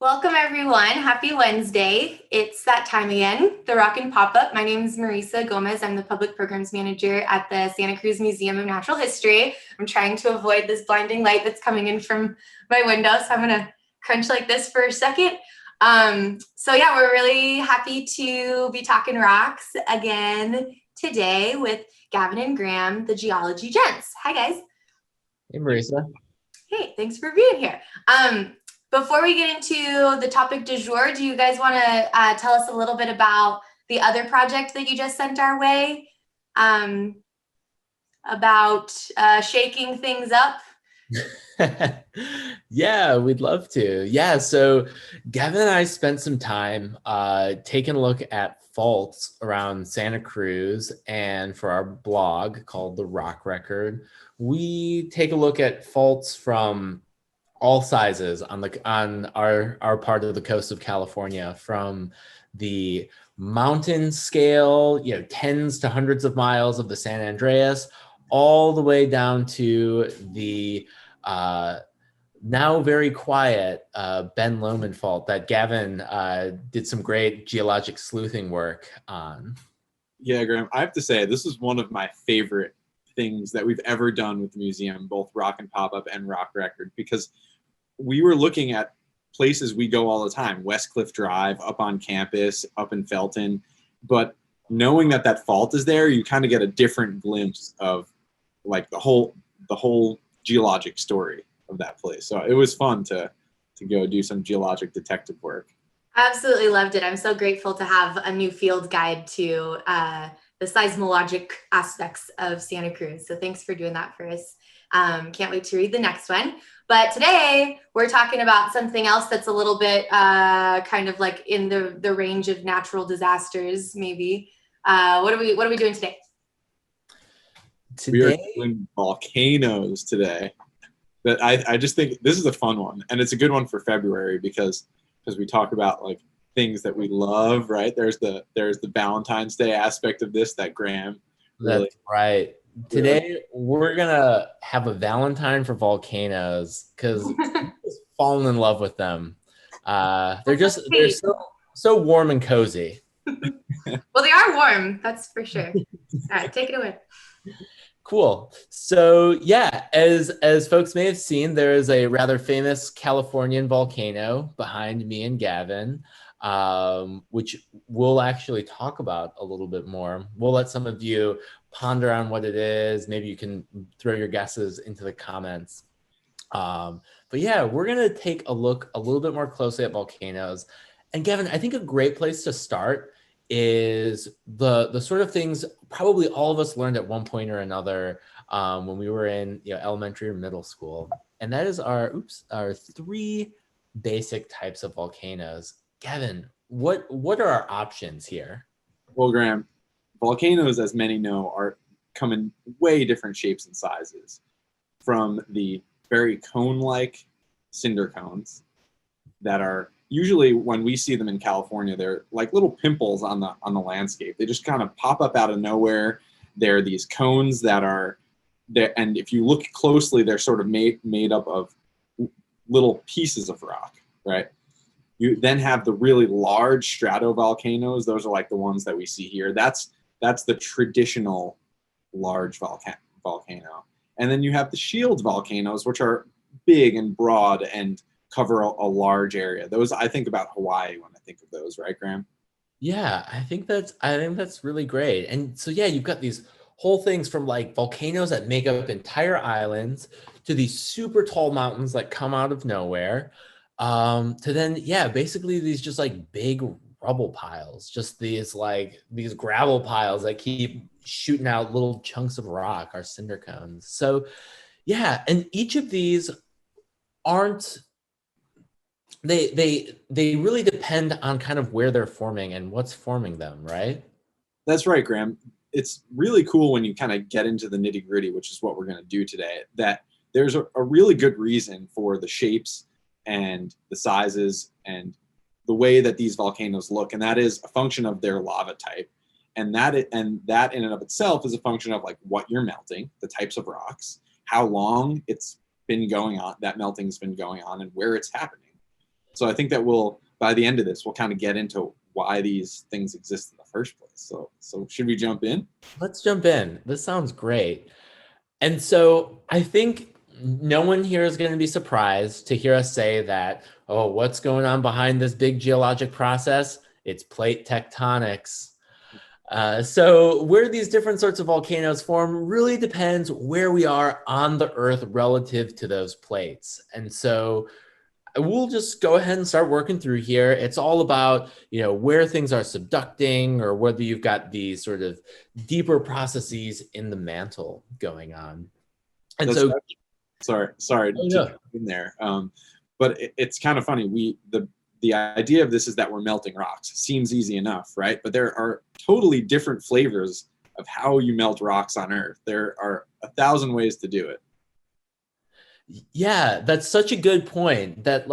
Welcome everyone. Happy Wednesday. It's that time again, the Rockin pop-up. My name is Marisa Gomez. I'm the Public Programs Manager at the Santa Cruz Museum of Natural History. I'm trying to avoid this blinding light that's coming in from my window, so I'm gonna crunch like this for a second. So we're really happy to be talking rocks again today with Gavin and Graham, the Geology Gents. Hi guys. Hey, Marisa. Hey, thanks for being here. Before we get into the topic du jour, do you guys want to tell us a little bit about the other project that you just sent our way, about shaking things up? Yeah, we'd love to. Yeah, so Gavin and I spent some time taking a look at faults around Santa Cruz, and for our blog called The Rock Record, we take a look at faults from all sizes on our part of the coast of California, from the mountain scale, tens to hundreds of miles of the San Andreas, all the way down to the now very quiet Ben Lomond fault that Gavin did some great geologic sleuthing work on. Yeah, Graham, I have to say, this is one of my favorite things that we've ever done with the museum, both Rockin Pop-Up and Rock Record, because we were looking at places we go all the time, West Cliff Drive, up on campus, up in Felton. But knowing that that fault is there, you kind of get a different glimpse of like the whole geologic story of that place. So it was fun to go do some geologic detective work. Absolutely loved it. I'm so grateful to have a new field guide to the seismologic aspects of Santa Cruz. So thanks for doing that for us. Can't wait to read the next one. But today we're talking about something else that's a little bit kind of like in the range of natural disasters, maybe. What are we doing today? We are doing volcanoes today. But I just think this is a fun one, and it's a good one for February because we talk about like things that we love, right? There's the Valentine's Day aspect of this that Graham really. That's right. Today we're gonna have a Valentine for volcanoes because just fallen in love with them. They're so warm and cozy. Well, they are warm, that's for sure. All right, take it away. Cool. So yeah, as folks may have seen, there is a rather famous Californian volcano behind me and Gavin, which we'll actually talk about a little bit more. We'll let some of you ponder on what it is. Maybe you can throw your guesses into the comments. But yeah, we're gonna take a look a little bit more closely at volcanoes. And Gavin, I think a great place to start is the sort of things probably all of us learned at one point or another when we were in elementary or middle school, and that is our three basic types of volcanoes. Gavin, what are our options here? Well, Graham, volcanoes, as many know, come in way different shapes and sizes, from the very cone-like cinder cones that are usually, when we see them in California, they're like little pimples on the landscape. They just kind of pop up out of nowhere. They're these cones that are there, and if you look closely, they're sort of made up of little pieces of rock, right? You then have the really large stratovolcanoes. Those are like the ones that we see here. That's the traditional large volcano. And then you have the shield volcanoes, which are big and broad and cover a large area. Those, I think about Hawaii when I think of those, right, Graham? Yeah, I think that's really great. And so yeah, you've got these whole things from like volcanoes that make up entire islands to these super tall mountains that come out of nowhere, to then basically these just like big rubble piles, just these gravel piles that keep shooting out little chunks of rock, our cinder cones. So yeah, and each of these aren't they really depend on kind of where they're forming and what's forming them, right? That's right, Graham. It's really cool when you kind of get into the nitty gritty, which is what we're going to do today, that there's a really good reason for the shapes and the sizes and the way that these volcanoes look. And that is a function of their lava type. And that in and of itself is a function of like what you're melting, the types of rocks, how long it's been going on, that melting's been going on, and where it's happening. So I think that by the end of this, we'll kind of get into why these things exist in the first place. So should we jump in? Let's jump in. This sounds great. And so I think no one here is going to be surprised to hear us say that, oh, what's going on behind this big geologic process? It's plate tectonics. So where these different sorts of volcanoes form really depends where we are on the Earth relative to those plates. And so we'll just go ahead and start working through here. It's all about, where things are subducting or whether you've got these sort of deeper processes in the mantle going on. And That's so, sorry to jump in there. But it's kind of funny. The idea of this is that we're melting rocks. Seems easy enough, right? But there are totally different flavors of how you melt rocks on Earth. There are 1,000 ways to do it. Yeah, that's such a good point that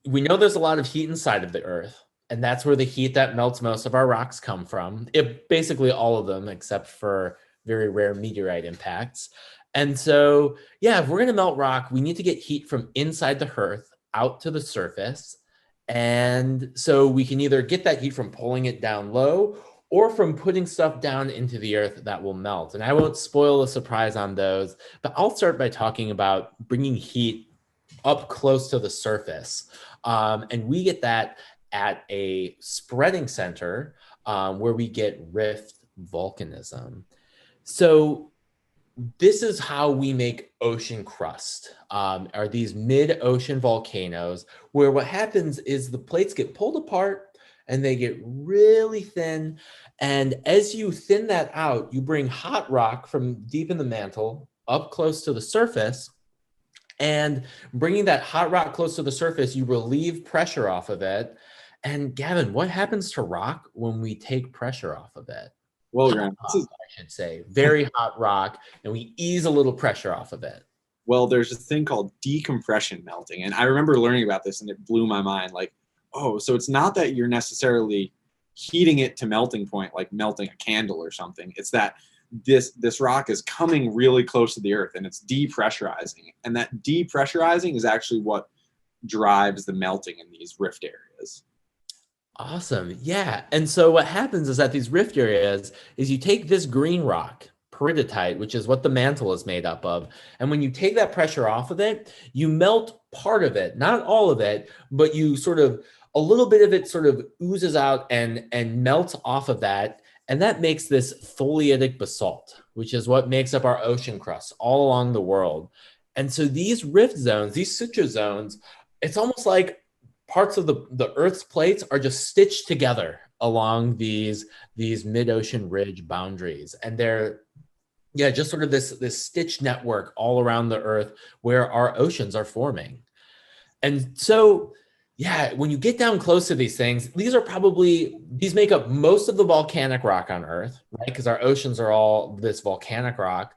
we know there's a lot of heat inside of the Earth, and that's where the heat that melts most of our rocks come from. Basically all of them except for very rare meteorite impacts. And so, if we're going to melt rock, we need to get heat from inside the Earth out to the surface. And so we can either get that heat from pulling it down low or from putting stuff down into the Earth that will melt. And I won't spoil the surprise on those, but I'll start by talking about bringing heat up close to the surface. And we get that at a spreading center where we get rift volcanism. So this is how we make ocean crust, are these mid-ocean volcanoes where what happens is the plates get pulled apart and they get really thin. And as you thin that out, you bring hot rock from deep in the mantle up close to the surface. And bringing that hot rock close to the surface, you relieve pressure off of it. And Gavin, what happens to rock when we take pressure off of it? Well, Graham, I should say, very hot rock, and we ease a little pressure off of it. Well, there's a thing called decompression melting. And I remember learning about this and it blew my mind. So it's not that you're necessarily heating it to melting point, like melting a candle or something. It's that this rock is coming really close to the Earth and it's depressurizing. And that depressurizing is actually what drives the melting in these rift areas. Awesome. Yeah. And so what happens is at these rift areas is you take this green rock, peridotite, which is what the mantle is made up of. And when you take that pressure off of it, you melt part of it, not all of it, but you a little bit of it sort of oozes out and melts off of that. And that makes this tholeiitic basalt, which is what makes up our ocean crust all along the world. And so these rift zones, these suture zones, it's almost like parts of the Earth's plates are just stitched together along these mid-ocean ridge boundaries. And they're, just sort of this stitched network all around the Earth where our oceans are forming. And so, when you get down close to these things, these make up most of the volcanic rock on Earth, right? Because our oceans are all this volcanic rock.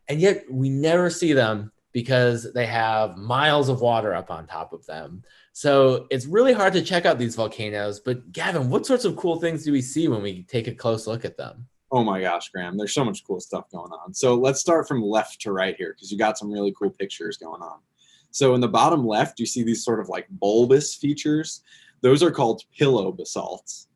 And yet we never see them because they have miles of water up on top of them. So it's really hard to check out these volcanoes. But Gavin, what sorts of cool things do we see when we take a close look at them? Oh my gosh, Graham, there's so much cool stuff going on. So let's start from left to right here because you got some really cool pictures going on. So in the bottom left, you see these sort of like bulbous features. Those are called pillow basalts.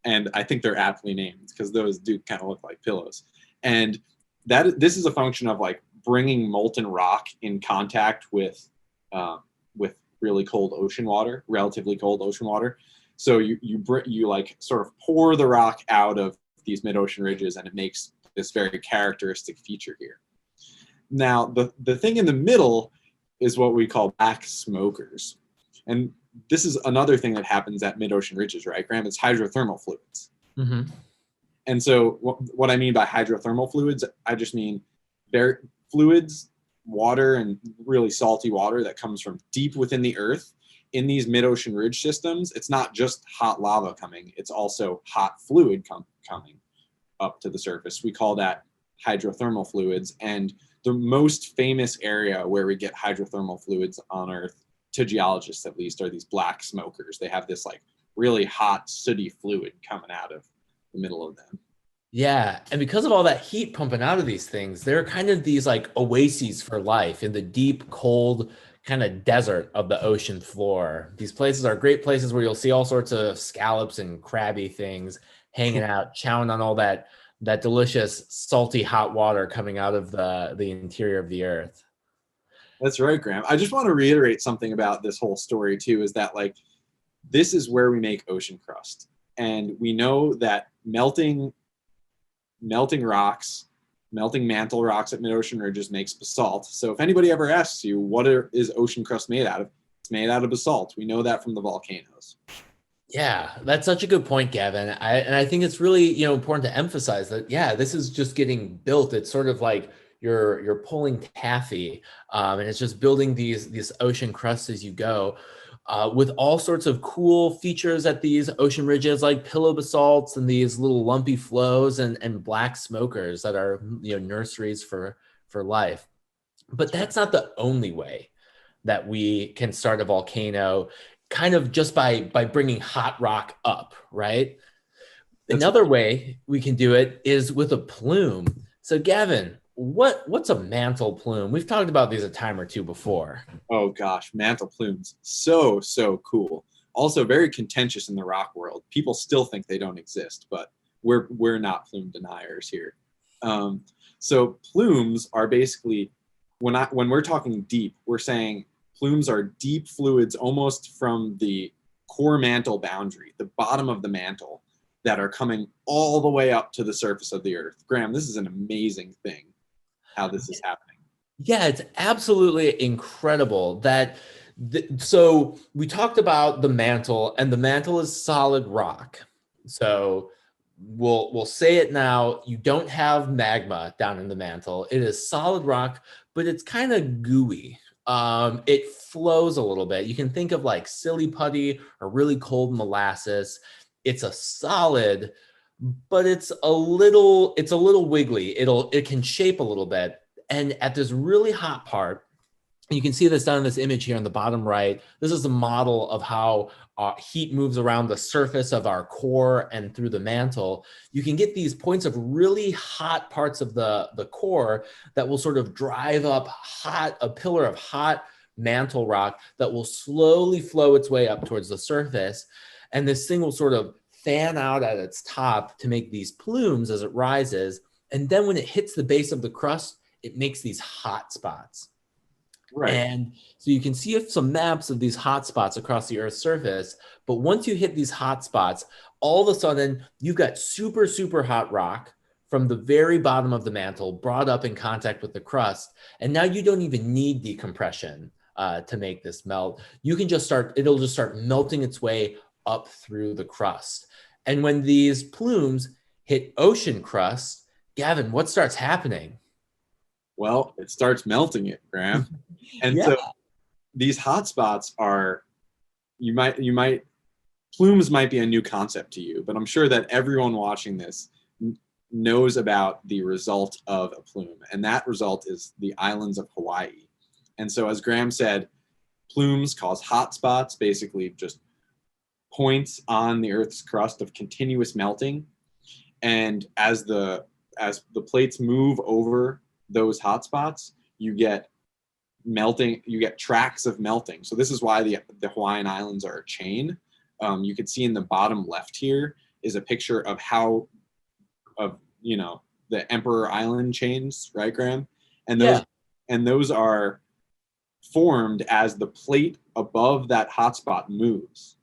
And I think they're aptly named because those do kind of look like pillows. And this is a function of like bringing molten rock in contact with really cold ocean water, relatively cold ocean water. So you like sort of pour the rock out of these mid-ocean ridges and it makes this very characteristic feature here. Now, the thing in the middle is what we call black smokers. And this is another thing that happens at mid-ocean ridges, right, Graham? It's hydrothermal fluids. Mm-hmm. And so what I mean by hydrothermal fluids, I just mean fluids, water, and really salty water that comes from deep within the Earth in these mid-ocean ridge systems. It's not just hot lava coming, it's also hot fluid coming up to the surface. We call that hydrothermal fluids. And the most famous area where we get hydrothermal fluids on Earth, to geologists at least, are these black smokers. They have this like really hot, sooty fluid coming out of the middle of them. Yeah, and because of all that heat pumping out of these things, they're kind of these like oases for life in the deep, cold kind of desert of the ocean floor. These places are great places where you'll see all sorts of scallops and crabby things hanging out, chowing on all that delicious salty hot water coming out of the interior of the earth. That's right, Graham. I just want to reiterate something about this whole story too, is that like this is where we make ocean crust. And we know that melting rocks, melting mantle rocks at mid-ocean ridges makes basalt. So if anybody ever asks you, is ocean crust made out of? It's made out of basalt. We know that from the volcanoes. Yeah, that's such a good point, Gavin. I think it's really, important to emphasize that, yeah, this is just getting built. It's sort of like you're pulling taffy, and it's just building these ocean crusts as you go, with all sorts of cool features at these ocean ridges, like pillow basalts and these little lumpy flows and black smokers that are, nurseries for life. But that's not the only way that we can start a volcano, kind of just by bringing hot rock up, right? Another way we can do it is with a plume. So Gavin, what's a mantle plume? We've talked about these a time or two before. Oh gosh, mantle plumes. So cool. Also very contentious in the rock world. People still think they don't exist, but we're not plume deniers here. So plumes are basically, when we're talking deep, we're saying plumes are deep fluids almost from the core mantle boundary, the bottom of the mantle, that are coming all the way up to the surface of the earth. Graham, this is an amazing thing, how this is happening. Yeah, it's absolutely incredible that. So we talked about the mantle, and the mantle is solid rock. So we'll say it now. You don't have magma down in the mantle. It is solid rock, but it's kind of gooey. It flows a little bit. You can think of like silly putty or really cold molasses. It's a solid, but it's a little wiggly. It can shape a little bit. And at this really hot part, you can see this down in this image here on the bottom right. This is a model of how heat moves around the surface of our core and through the mantle. You can get these points of really hot parts of the core that will sort of drive up a pillar of hot mantle rock that will slowly flow its way up towards the surface. And this thing will sort of fan out at its top to make these plumes as it rises. And then when it hits the base of the crust, it makes these hot spots. Right. And so you can see some maps of these hot spots across the Earth's surface. But once you hit these hot spots, all of a sudden you've got super, super hot rock from the very bottom of the mantle brought up in contact with the crust. And now you don't even need decompression to make this melt. It'll just start melting its way up through the crust. And when these plumes hit ocean crust, Gavin, what starts happening? Well, it starts melting it, Graham. And so these hotspots are, plumes might be a new concept to you, but I'm sure that everyone watching this knows about the result of a plume. And that result is the islands of Hawaii. And so as Graham said, plumes cause hotspots, basically just points on the Earth's crust of continuous melting. And as the plates move over those hotspots, you get melting, you get tracks of melting. So this is why the Hawaiian Islands are a chain. You can see in the bottom left here is a picture of the Emperor Island chains, right, Graham? And those are formed as the plate above that hotspot moves.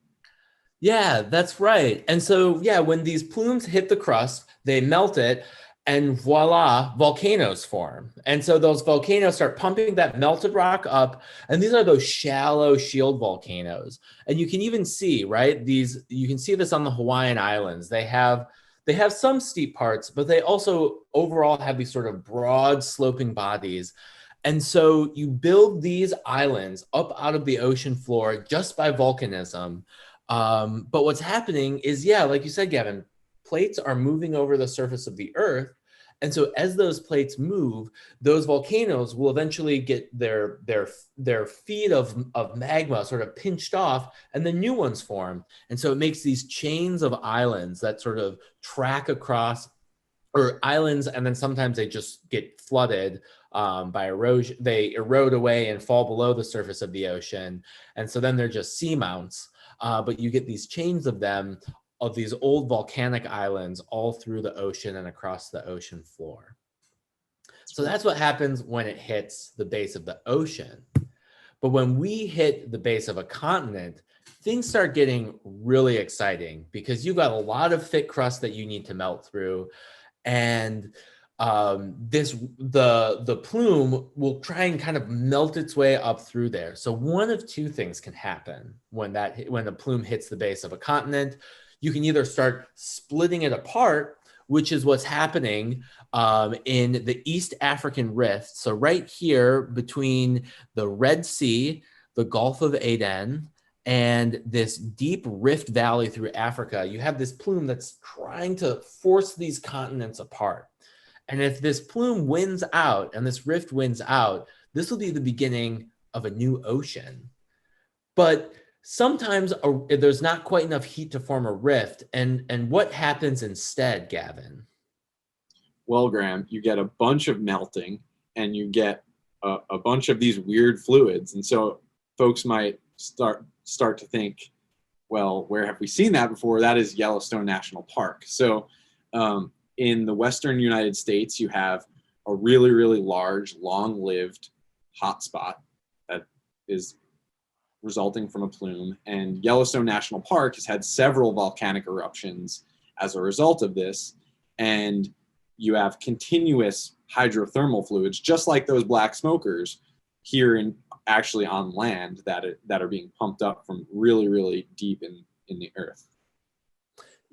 Yeah, that's right. And so, when these plumes hit the crust, they melt it, and voila, volcanoes form. And so those volcanoes start pumping that melted rock up. And these are those shallow shield volcanoes. And you can even see, right, you can see this on the Hawaiian Islands. They have some steep parts, but they also overall have these sort of broad sloping bodies. And so you build these islands up out of the ocean floor just by volcanism. But what's happening is, like you said, Gavin, plates are moving over the surface of the Earth. And so as those plates move, those volcanoes will eventually get their feed of magma sort of pinched off, and the new ones form. And so it makes these chains of islands that sort of track across, or islands, and then sometimes they just get flooded by erosion. They erode away and fall below the surface of the ocean. And so then they're just seamounts. But you get these chains of them, of these old volcanic islands all through the ocean and across the ocean floor. So that's what happens when it hits the base of the ocean. But when we hit the base of a continent, things start getting really exciting because you've got a lot of thick crust that you need to melt through. And the plume will try and kind of melt its way up through there. So one of two things can happen when the plume hits the base of a continent. You can either start splitting it apart, which is what's happening in the East African Rift. So right here between the Red Sea, the Gulf of Aden, and this deep rift valley through Africa, you have this plume that's trying to force these continents apart. And if this plume wins out and this rift wins out, this will be the beginning of a new ocean. But sometimes there's not quite enough heat to form a rift. And what happens instead, Gavin? Well, Graham, you get a bunch of melting and you get a bunch of these weird fluids. And so folks might start to think, well, where have we seen that before? That is Yellowstone National Park. So in the Western United States, you have a really, really large, long-lived hotspot that is resulting from a plume. And Yellowstone National Park has had several volcanic eruptions as a result of this. And you have continuous hydrothermal fluids, just like those black smokers here actually on land that are being pumped up from really, really deep in the earth.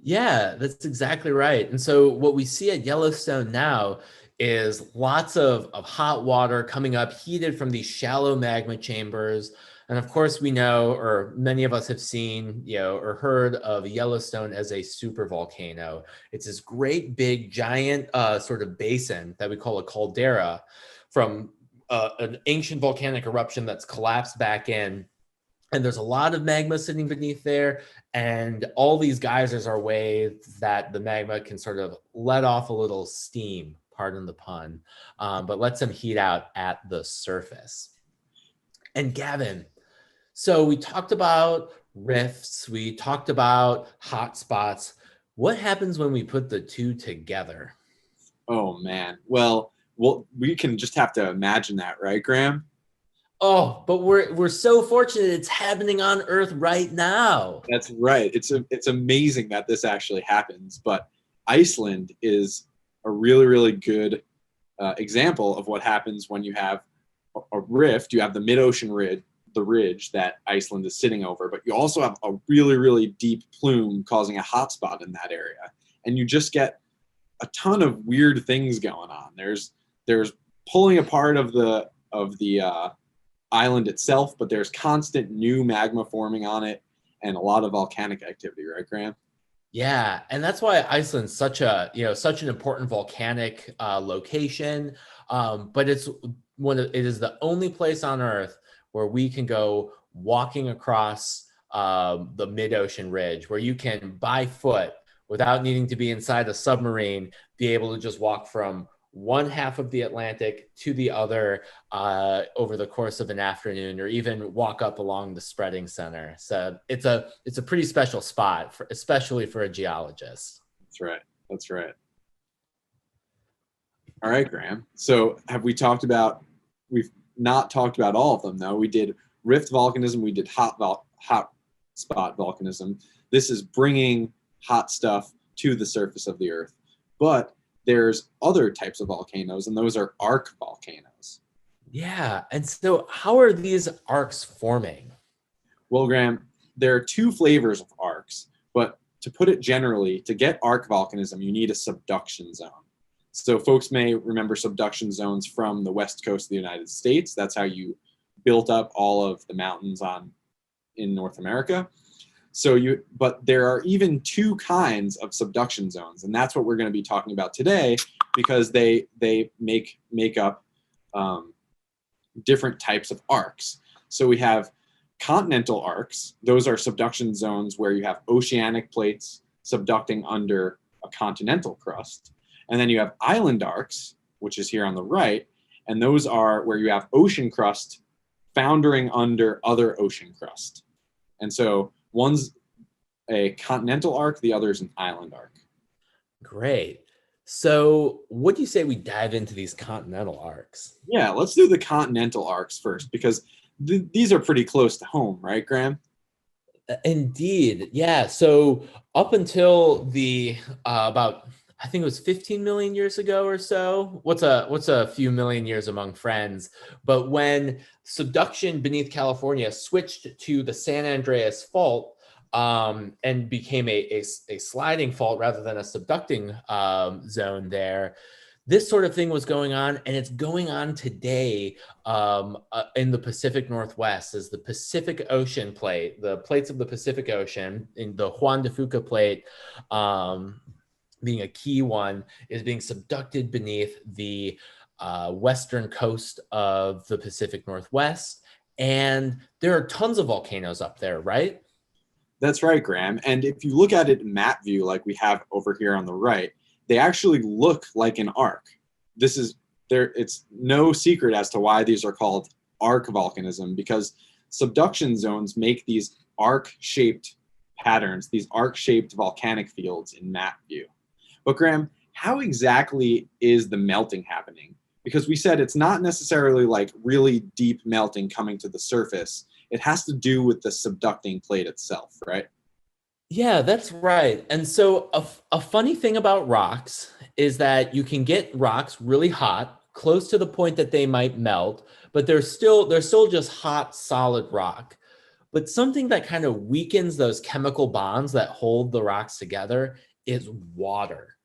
Yeah, that's exactly right. And so what we see at Yellowstone now is lots of hot water coming up, heated from these shallow magma chambers. And of course, we know, or many of us have seen, or heard of Yellowstone as a super volcano. It's this great, big, giant sort of basin that we call a caldera from an ancient volcanic eruption that's collapsed back in. And there's a lot of magma sitting beneath there. And all these geysers are ways that the magma can sort of let off a little steam, pardon the pun, but lets them heat out at the surface. And Gavin, so we talked about rifts, we talked about hotspots. What happens when we put the two together? Oh, man. Well, we can just have to imagine that, right, Graham? Oh, but we're so fortunate it's happening on Earth right now. That's right. It's amazing that this actually happens. But Iceland is a really, really good example of what happens when you have a rift. You have the mid-ocean ridge that Iceland is sitting over, but you also have a really, really deep plume causing a hotspot in that area. And you just get a ton of weird things going on. There's pulling apart of the island itself, but there's constant new magma forming on it and a lot of volcanic activity, right, Graham? Yeah, and that's why Iceland's such an important volcanic location. But it is the only place on Earth where we can go walking across the mid-ocean ridge, where you can, by foot, without needing to be inside a submarine, be able to just walk from one half of the Atlantic to the other over the course of an afternoon, or even walk up along the spreading center. So it's a pretty special spot, especially for a geologist. That's right. All right, Graham. So we've not talked about all of them, though. We did rift volcanism, we did hot spot volcanism. This is bringing hot stuff to the surface of the Earth. But there's other types of volcanoes, and those are arc volcanoes. Yeah, and so how are these arcs forming? Well, Graham, there are two flavors of arcs, but to put it generally, to get arc volcanism, you need a subduction zone. So folks may remember subduction zones from the west coast of the United States. That's how you built up all of the mountains in North America. But there are even two kinds of subduction zones, and that's what we're going to be talking about today, because they make up different types of arcs. So we have continental arcs. Those are subduction zones where you have oceanic plates subducting under a continental crust. And then you have island arcs, which is here on the right, And those are where you have ocean crust foundering under other ocean crust. And so one's a continental arc, the other is an island arc. Great. So what do you say we dive into these continental arcs? Yeah, let's do the continental arcs first, because these are pretty close to home, right, Graham? Indeed. Yeah. So up until the about, I think it was 15 million years ago or so. What's a few million years among friends? But when subduction beneath California switched to the San Andreas Fault, and became a sliding fault rather than a subducting zone there, this sort of thing was going on, and it's going on today in the Pacific Northwest as the Pacific Ocean plate, the plates of the Pacific Ocean, in the Juan de Fuca plate, being a key one, is being subducted beneath the western coast of the Pacific Northwest. And there are tons of volcanoes up there, right? That's right, Graham. And if you look at it in map view, like we have over here on the right, they actually look like an arc. This is there. It's no secret as to why these are called arc volcanism, because subduction zones make these arc-shaped patterns, these arc-shaped volcanic fields in map view. But Graham, how exactly is the melting happening? Because we said it's not necessarily like really deep melting coming to the surface. It has to do with the subducting plate itself, right? Yeah, that's right. And so a funny thing about rocks is that you can get rocks really hot, close to the point that they might melt, but they're still just hot, solid rock. But something that kind of weakens those chemical bonds that hold the rocks together is water.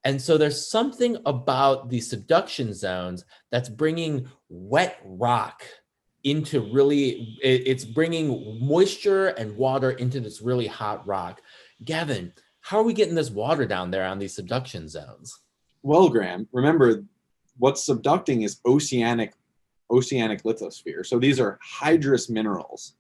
And so there's something about the subduction zones that's bringing wet rock into really, it's bringing moisture and water into this really hot rock. Gavin, how are we getting this water down there on these subduction zones? Well, Graham, remember what's subducting is oceanic lithosphere. So these are hydrous minerals.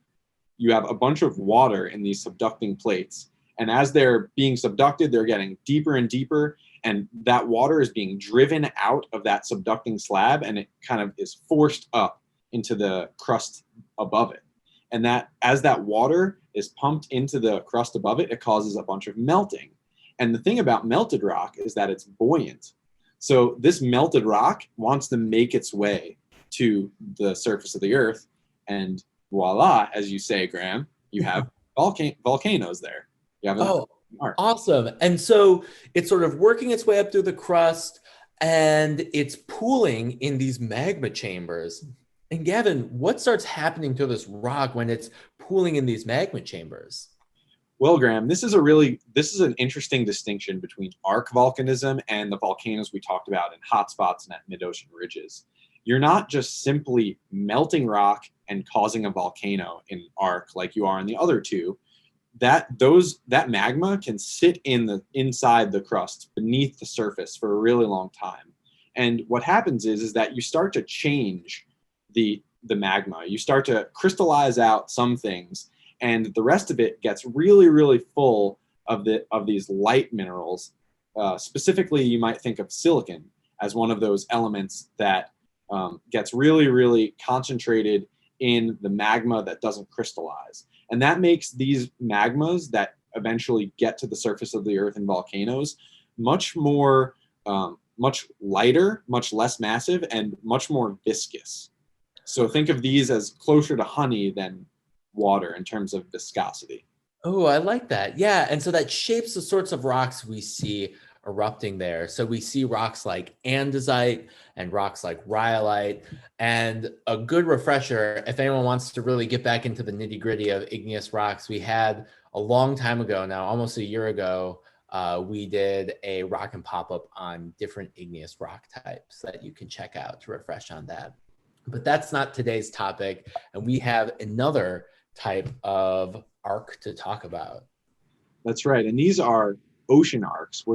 You have a bunch of water in these subducting plates. And as they're being subducted, they're getting deeper and deeper. And that water is being driven out of that subducting slab, and it kind of is forced up into the crust above it. And that as that water is pumped into the crust above it, it causes a bunch of melting. And the thing about melted rock is that it's buoyant. So this melted rock wants to make its way to the surface of the earth. And voila, as you say, Graham, you have volcanoes there. You have an arc. Awesome. And so it's sort of working its way up through the crust, and it's pooling in these magma chambers. And Gavin, what starts happening to this rock when it's pooling in these magma chambers? Well, Graham, this is an interesting distinction between arc volcanism and the volcanoes we talked about in hotspots and at mid-ocean ridges. You're not just simply melting rock and causing a volcano in arc like you are in the other two. That magma can sit inside the crust beneath the surface for a really long time. And what happens is that you start to change the magma. You start to crystallize out some things, and the rest of it gets really, really full of these light minerals. Specifically, you might think of silicon as one of those elements that gets really, really concentrated in the magma that doesn't crystallize. And that makes these magmas that eventually get to the surface of the earth in volcanoes much more, much lighter, much less massive, and much more viscous. So think of these as closer to honey than water in terms of viscosity. Oh, I like that. Yeah. And so that shapes the sorts of rocks we see erupting there. So we see rocks like andesite and rocks like rhyolite. And a good refresher, if anyone wants to really get back into the nitty gritty of igneous rocks, we had a long time ago now, almost a year ago, we did a Rockin pop-up on different igneous rock types that you can check out to refresh on that. But that's not today's topic. And we have another type of arc to talk about. That's right. And these are ocean arcs.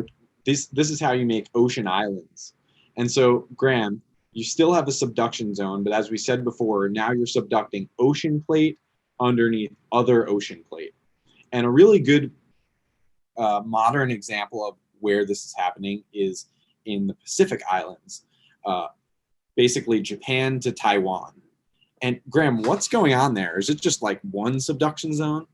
This is how you make ocean islands. And so, Graham, you still have a subduction zone, but as we said before, now you're subducting ocean plate underneath other ocean plate. And a really good modern example of where this is happening is in the Pacific Islands. basically Japan to Taiwan. And Graham, what's going on there? Is it just like one subduction zone?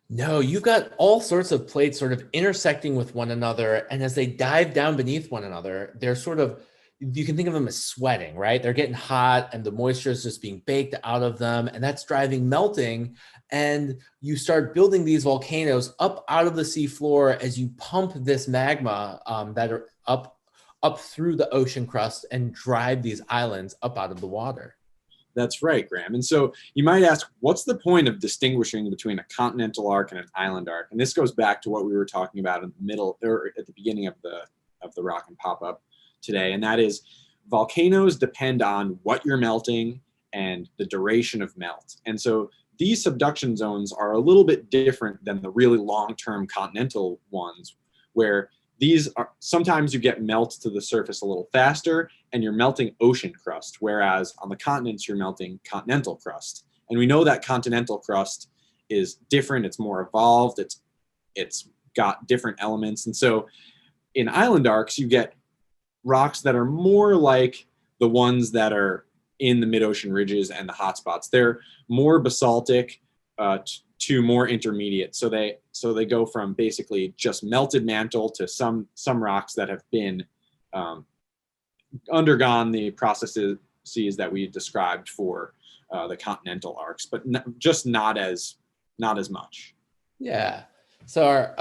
No, you've got all sorts of plates sort of intersecting with one another. And as they dive down beneath one another, they're sort of, you can think of them as sweating, right? They're getting hot and the moisture is just being baked out of them. And that's driving melting. And you start building these volcanoes up out of the seafloor as you pump this magma that are up through the ocean crust and drive these islands up out of the water. That's right, Graham. And so you might ask, what's the point of distinguishing between a continental arc and an island arc? And this goes back to what we were talking about in the middle or at the beginning of the Rockin' pop-up today. And that is volcanoes depend on what you're melting and the duration of melt. And so these subduction zones are a little bit different than the really long-term continental ones, where these are sometimes you get melt to the surface a little faster and you're melting ocean crust, whereas on the continents you're melting continental crust. And we know that continental crust is different, it's more evolved, it's got different elements. And so in island arcs you get rocks that are more like the ones that are in the mid-ocean ridges and the hotspots. They're more basaltic to more intermediate. So they go from basically just melted mantle to some rocks that have been undergone the processes that we described for the continental arcs, but just not as much. Yeah. So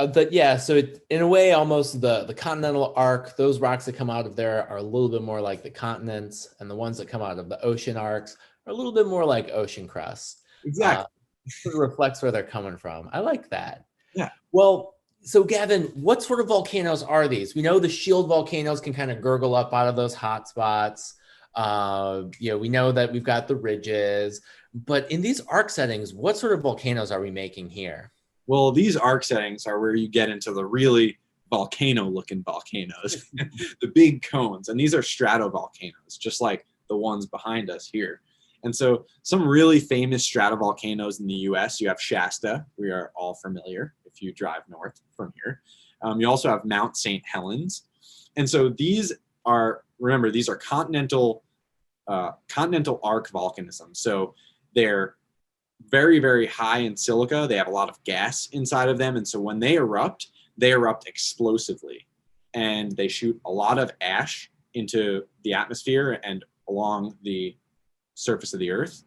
in a way, almost the continental arc, those rocks that come out of there are a little bit more like the continents, and the ones that come out of the ocean arcs are a little bit more like ocean crust. Exactly. Sort of reflects where they're coming from. I like that. Yeah. Well, so Gavin, what sort of volcanoes are these? We know the shield volcanoes can kind of gurgle up out of those hot spots. We know that we've got the ridges, but in these arc settings, what sort of volcanoes are we making here? Well, these arc settings are where you get into the really volcano-looking volcanoes, the big cones, and these are stratovolcanos, just like the ones behind us here. And so some really famous stratovolcanos in the US, you have Shasta, we are all familiar if you drive north from here. You also have Mount St. Helens. And so these are continental arc volcanism. So they're very, very high in silica. They have a lot of gas inside of them. And so when they erupt explosively. And they shoot a lot of ash into the atmosphere and along the surface of the earth.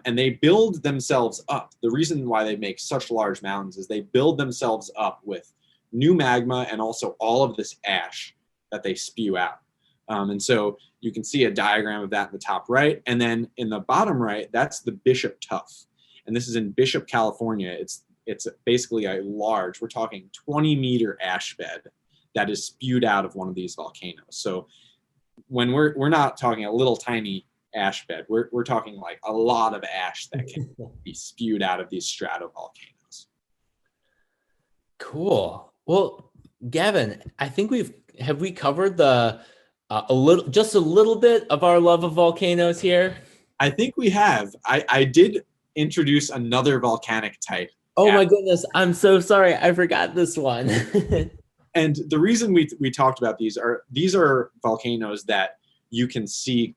And they build themselves up. The reason why they make such large mountains is they build themselves up with new magma and also all of this ash that they spew out. And so you can see a diagram of that in the top right. And then in the bottom right, that's the Bishop Tuff. And this is in Bishop, California. It's basically a large, we're talking 20-meter ash bed that is spewed out of one of these volcanoes. So when we're not talking a little tiny ash bed, we're talking like a lot of ash that can be spewed out of these stratovolcanoes. Cool. Well, Gavin, I think have we covered a little bit of our love of volcanoes here? I think we have. I did introduce another volcanic type. Oh my goodness, I'm so sorry. I forgot this one. And the reason we talked about these are volcanoes that you can see,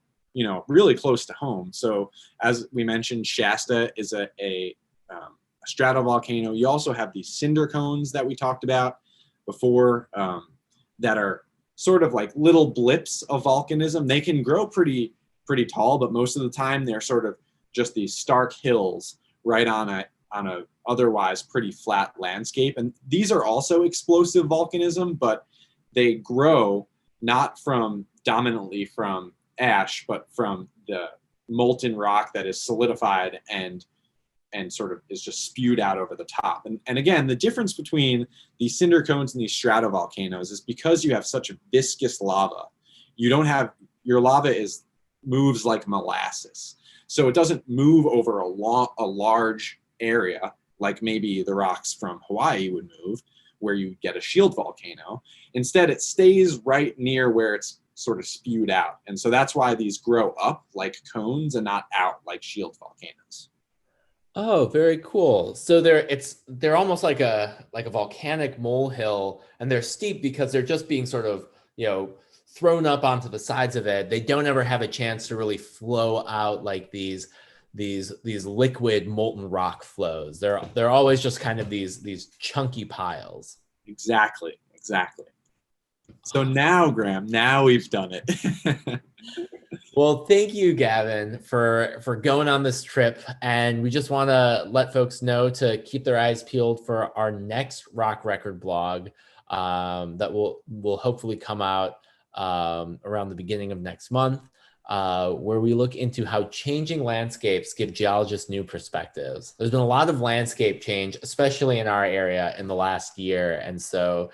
really close to home. So as we mentioned, Shasta is a stratovolcano. You also have these cinder cones that we talked about before that are sort of like little blips of volcanism. They can grow pretty tall, but most of the time they're sort of just these stark hills right on a otherwise pretty flat landscape. And these are also explosive volcanism, but they grow not dominantly from ash, but from the molten rock that is solidified and sort of is just spewed out over the top. And again, the difference between these cinder cones and these stratovolcanoes is because you have such a viscous lava, your lava moves like molasses. So it doesn't move over a large area like maybe the rocks from Hawaii would move, where you get a shield volcano. Instead, it stays right near where it's sort of spewed out. And so that's why these grow up like cones and not out like shield volcanoes. Oh, very cool. So they're almost like a volcanic molehill, and they're steep because they're just being sort of, thrown up onto the sides of it, they don't ever have a chance to really flow out like these liquid molten rock flows. They're always just kind of these chunky piles. Exactly. So now, Graham, now we've done it. Well, thank you, Gavin, for going on this trip. And we just want to let folks know to keep their eyes peeled for our next rock record blog that will hopefully come out around the beginning of next month, where we look into how changing landscapes give geologists new perspectives. There's been a lot of landscape change, especially in our area in the last year. And so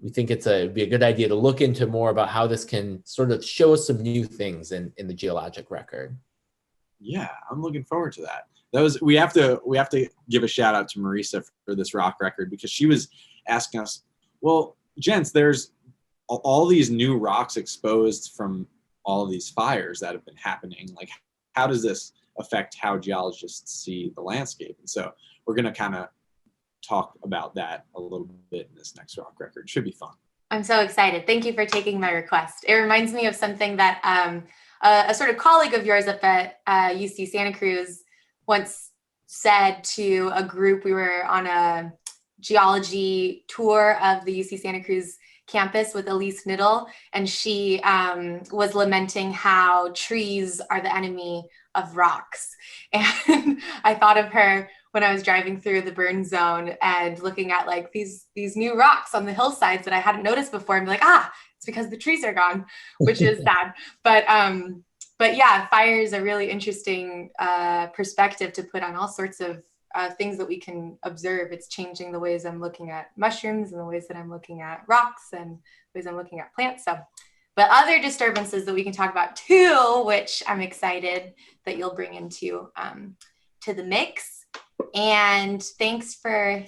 we think it'd be a good idea to look into more about how this can sort of show us some new things in the geologic record. Yeah, I'm looking forward to that. We have to give a shout out to Marisa for this rock record, because she was asking us, well, gents, there's all these new rocks exposed from all of these fires that have been happening. Like, how does this affect how geologists see the landscape? And so we're going to kind of talk about that a little bit in this next rock record. It should be fun. I'm so excited. Thank you for taking my request. It reminds me of something that a sort of colleague of yours up at UC Santa Cruz once said to a group. We were on a geology tour of the UC Santa Cruz campus with Elise Niddle, and she was lamenting how trees are the enemy of rocks. And I thought of her when I was driving through the burn zone and looking at like these new rocks on the hillsides that I hadn't noticed before, and be like, it's because the trees are gone, which is sad. But yeah, fire is a really interesting perspective to put on all sorts of things that we can observe. It's changing the ways I'm looking at mushrooms and the ways that I'm looking at rocks and ways I'm looking at plants. So, but other disturbances that we can talk about too, which I'm excited that you'll bring into to the mix. And thanks for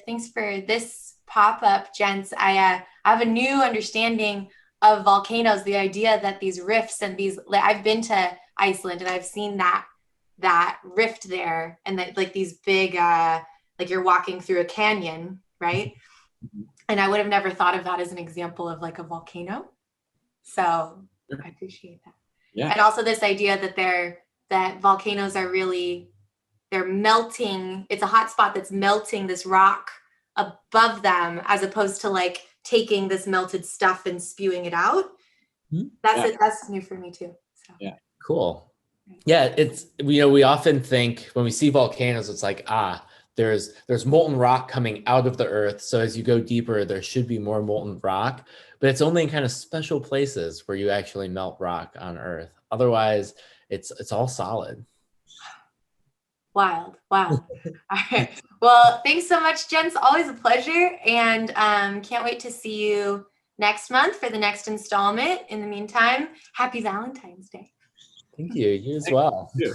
this pop-up, gents. I have a new understanding of volcanoes, the idea that these rifts and I've been to Iceland and I've seen that rift there, and that like these big like you're walking through a canyon, right? And I would have never thought of that as an example of like a volcano. So Sure. I appreciate that. Yeah. And also this idea that volcanoes are really, they're melting. It's a hotspot that's melting this rock above them, as opposed to like taking this melted stuff and spewing it out. That's new for me too. So. Yeah. Cool. Yeah, it's, we often think when we see volcanoes, it's like, there's molten rock coming out of the earth. So as you go deeper, there should be more molten rock, but it's only in kind of special places where you actually melt rock on earth. Otherwise, it's all solid. Wild. All right. Well, thanks so much, gents. Always a pleasure. And can't wait to see you next month for the next installment. In the meantime, happy Valentine's Day. Thank you. You as well. Thank you.